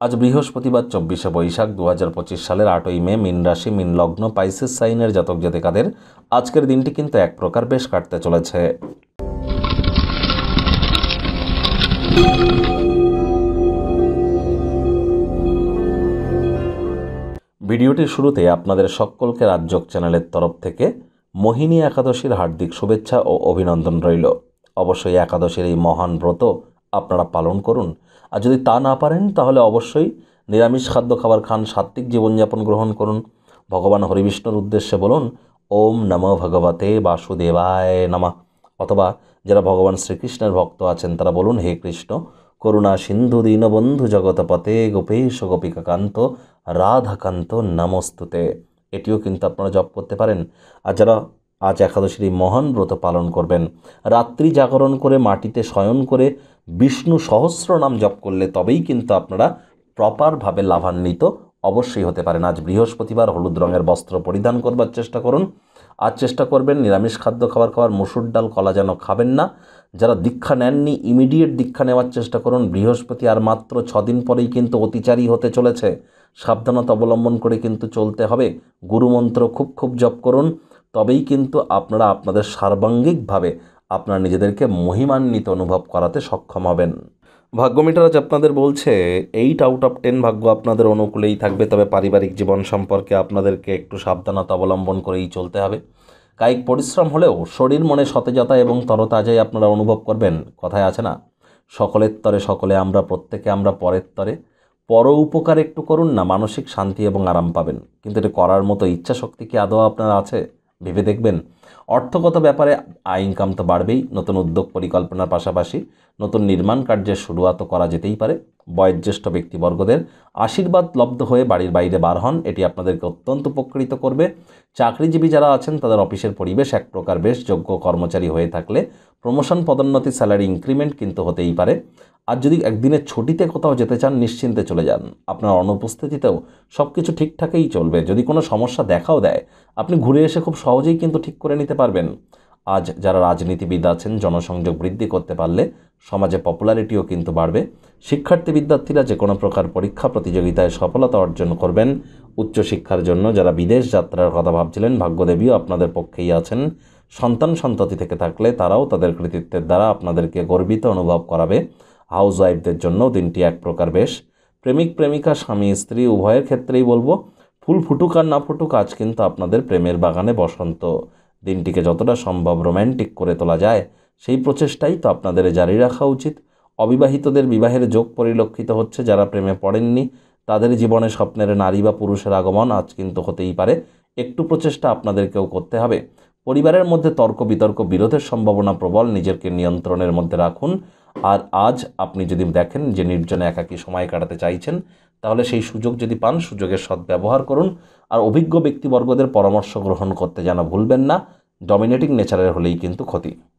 আজ বৃহস্পতিবার 24শে বৈশাখ 2025 সালের 8ই মে মীন রাশি মীন লগ্ন পাইসেস সাইনের জাতক জাতিকাদের আজকের দিনটি কিন্তু এক প্রকার বেশ কাটতে চলেছে। ভিডিওটির শুরুতে আপনাদের সকলকে রাজযোগ চ্যানেলের তরফ থেকে মোহিনী একাদশীর হার্দিক শুভেচ্ছা ও অভিনন্দন রইল। অবশ্যই একাদশীর এই মহান ব্রত আপনারা পালন করুন, আর যদি তা না পারেন তাহলে অবশ্যই নিরামিষ খাদ্য খাবার খান, সাত্ত্বিক জীবনযাপন গ্রহণ করুন। ভগবান হরিবিষ্ণুর উদ্দেশ্যে বলুন ওম নমো ভগবতে বাসুদেবায় নমঃ, অথবা যারা ভগবান শ্রীকৃষ্ণের ভক্ত আছেন তারা বলুন হে কৃষ্ণ করুণা সিন্ধু দীনবন্ধু জগৎপতে গোপেশ গোপিকাকান্ত রাধাকান্ত নমস্তুতে। এটিও কিন্তু আপনারা জপ করতে পারেন। আর যারা আজ একাদশীর এই মহান ব্রত পালন করবেন, রাত্রি জাগরণ করে মাটিতে শয়ন করে বিষ্ণু সহস্র নাম জপ করলে তবেই কিন্তু আপনারা প্রপারভাবে লাভান্বিত অবশ্যই হতে পারেন। আজ বৃহস্পতিবার হলুদ রঙের বস্ত্র পরিধান করবার চেষ্টা করুন। আজ চেষ্টা করবেন নিরামিষ খাদ্য খাবার মসুর ডাল কলা যেন খাবেন না। যারা দীক্ষা নেননি ইমিডিয়েট দীক্ষা নেওয়ার চেষ্টা করুন। বৃহস্পতি আর মাত্র 6 দিন পরেই কিন্তু অতিচারী হতে চলেছে, সাবধানতা অবলম্বন করে কিন্তু চলতে হবে। গুরুমন্ত্র খুব জপ করুন, তবেই কিন্তু আপনারা আপনাদের সার্বাঙ্গিকভাবে আপনারা নিজেদেরকে মহিমান্বিত অনুভব করাতে সক্ষম হবেন। ভাগ্যমিটার আজ আপনাদের বলছে 8 আউট অফ 10 ভাগ্য আপনাদের অনুকূলেই থাকবে, তবে পারিবারিক জীবন সম্পর্কে আপনাদেরকে একটু সাবধানতা অবলম্বন করেই চলতে হবে। কায়িক পরিশ্রম হলেও শরীর মনে সতেজতা এবং তরতাজাই আপনারা অনুভব করবেন। কথায় আছে না, সকলের তরে সকলে আমরা, প্রত্যেকে আমরা পরের তরে। পর উপকার একটু করুন না, মানসিক শান্তি এবং আরাম পাবেন। কিন্তু এটা করার মতো ইচ্ছা শক্তি কি আদৌ আপনার আছে? ভেবে দেখবেন। অর্থগত ব্যাপারে আয় ইনকাম তো বাড়বেই। নতুন উদ্যোগ পরিকল্পনার পাশাপাশি নতুন নির্মাণ কার্যের শুরুয়াতও করা যেতেই পারে। বয়োজ্যেষ্ঠ ব্যক্তিবর্গদের আশীর্বাদ লব্ধ হয়ে বাড়ির বাইরে বার হন, এটি আপনাদেরকে অত্যন্ত উপকৃত করবে। চাকরিজীবী যারা আছেন তাদের অফিসের পরিবেশ এক প্রকার বেশ যোগ্য কর্মচারী হয়ে থাকলে প্রমোশন, পদোন্নতি, স্যালারি ইনক্রিমেন্ট কিন্তু হতেই পারে। আর যদি একদিনের ছুটিতে কোথাও যেতে চান নিশ্চিন্তে চলে যান, আপনার অনুপস্থিতিতেও সব কিছু ঠিকঠাকই চলবে। যদি কোনো সমস্যা দেখাও দেয় আপনি ঘুরে এসে খুব সহজেই কিন্তু ঠিক করে নিতে পারবেন। আজ যারা রাজনীতিবিদ আছেন জনসংযোগ বৃদ্ধি করতে পারলে সমাজে পপুলারিটিও কিন্তু বাড়বে। শিক্ষার্থী বিদ্যার্থীরা যে কোনো প্রকার পরীক্ষা প্রতিযোগিতায় সফলতা অর্জন করবেন। উচ্চশিক্ষার জন্য যারা বিদেশ যাত্রার কথা ভাবছিলেন ভাগ্যদেবীও আপনাদের পক্ষেই আছেন। সন্তান সন্ততি থেকে থাকলে তারাও তাদের কৃতিত্বের দ্বারা আপনাদেরকে গর্বিত অনুভব করাবে। হাউস ওয়াইফদের জন্য দিনটি এক প্রকার বেশ। প্রেমিক প্রেমিকা স্বামী স্ত্রী উভয়ের ক্ষেত্রেই বলবো ফুল ফুটুক আর না ফুটুক আজ কিন্তু আপনাদের প্রেমের বাগানে বসন্ত। দিনটিকে যতটা সম্ভব রোম্যান্টিক করে তোলা যায় সেই প্রচেষ্টাই তো আপনাদের জারি রাখা উচিত। অবিবাহিতদের বিবাহের যোগ পরিলক্ষিত হচ্ছে। যারা প্রেমে পড়েননি তাদের জীবনে স্বপ্নের নারী বা পুরুষের আগমন আজ কিন্তু হতেই পারে। একটু প্রচেষ্টা আপনাদেরকেও করতে হবে। পরিবারের মধ্যে তর্ক বিতর্ক বিরোধের সম্ভাবনা প্রবল, নিজেকে নিয়ন্ত্রণের মধ্যে রাখুন। আর আজ আপনি যদি দেখেন যে নির্জনে একাকী সময় কাটাতে চাইছেন তাহলে সেই সুযোগ যদি পান সুযোগের সদ্ব্যবহার করুন। আর অভিজ্ঞ ব্যক্তিবর্গদের পরামর্শ গ্রহণ করতে যেন ভুলবেন না। ডমিনেটিং নেচারের হলেই কিন্তু ক্ষতি।